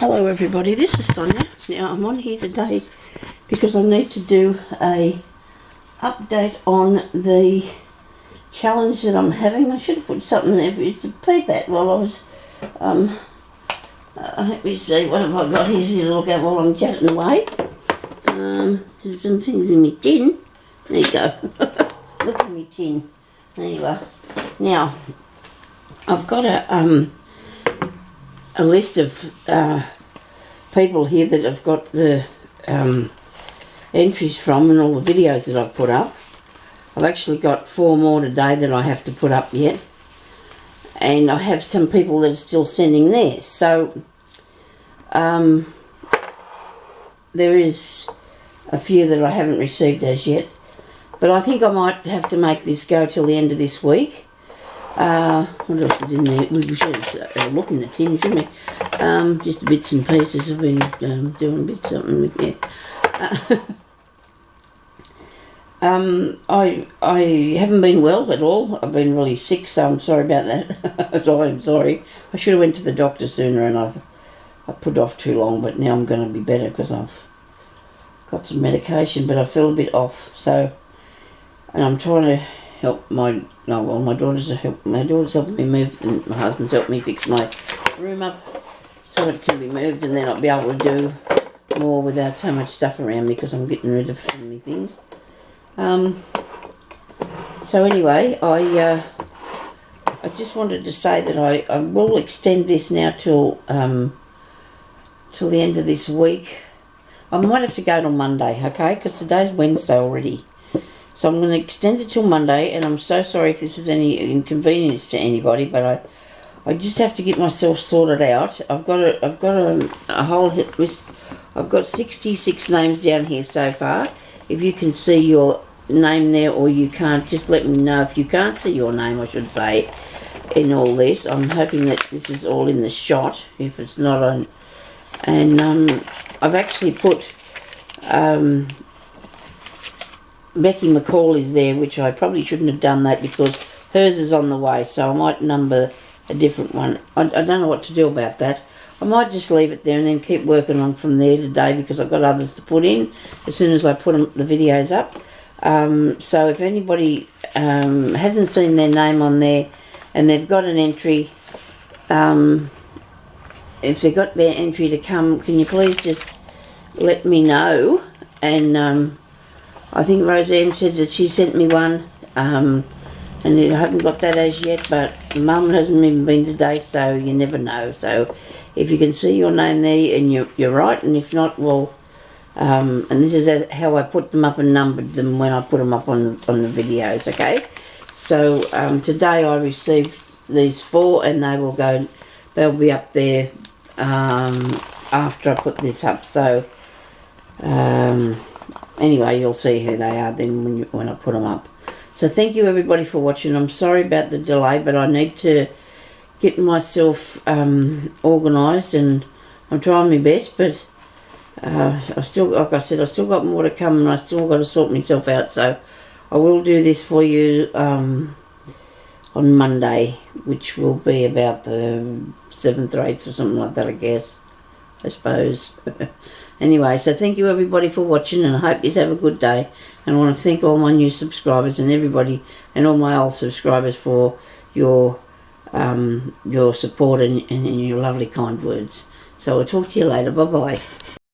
Hello everybody, this is Sonia. Now I'm on here today because I need to do a update on the challenge that I'm having. I should have put something there, but it's a feedback while I was, let me see, what have I got here to look at while I'm chatting away. There's some things in my tin. There you go. Look at my tin. There you are. Now, I've got a list of people here that I've got the entries from and all the videos that I've put up. I've actually got 4 more today that I have to put up yet, and I have some people that are still sending theirs. So there is a few that I haven't received as yet, but I think I might have to make this go till the end of this week. What else is in there? We should look in the tin, shouldn't we? Just bits and pieces. I've been doing a bit something with it. I haven't been well at all. I've been really sick, so I'm sorry about that. So I'm sorry. I should have went to the doctor sooner, and I put off too long. But now I'm going to be better because I've got some medication, but I feel a bit off. So, and I'm trying to help my daughter's helping me move, and my husband's helped me fix my room up so it can be moved, and then I'll be able to do more without so much stuff around me because I'm getting rid of so many things. So anyway, I just wanted to say that I will extend this now till the end of this week. I might have to go till Monday, okay, because today's Wednesday already. So I'm going to extend it till Monday, and I'm so sorry if this is any inconvenience to anybody, but I just have to get myself sorted out. I've got a whole hit list. I've got 66 names down here so far. If you can see your name there, or you can't, just let me know. If you can't see your name, I should say, in all this. I'm hoping that this is all in the shot. If it's not on, and I've actually put Becky McCall is there, which I probably shouldn't have done that because hers is on the way, so I might number a different one. I don't know what to do about that. I might just leave it there and then keep working on from there today because I've got others to put in as soon as I put the videos up. So if anybody hasn't seen their name on there and they've got an entry, if they've got their entry to come, can you please just let me know? And I think Roseanne said that she sent me one, and I haven't got that as yet, but Mum hasn't even been today, so you never know. So if you can see your name there and you're right, and if not, well, and this is how I put them up and numbered them when I put them up on the videos, okay? So today I received these 4, and they'll be up there after I put this up. So anyway, you'll see who they are then when I put them up. So thank you everybody for watching. I'm sorry about the delay, but I need to get myself organised, and I'm trying my best, but I've still, like I said, I've still got more to come, and I still got to sort myself out. So I will do this for you on Monday, which will be about the 7th or 8th or something like that, I suppose. Anyway, so thank you everybody for watching, and I hope you have a good day. And I want to thank all my new subscribers and everybody and all my old subscribers for your support and your lovely kind words. So I'll talk to you later. Bye-bye.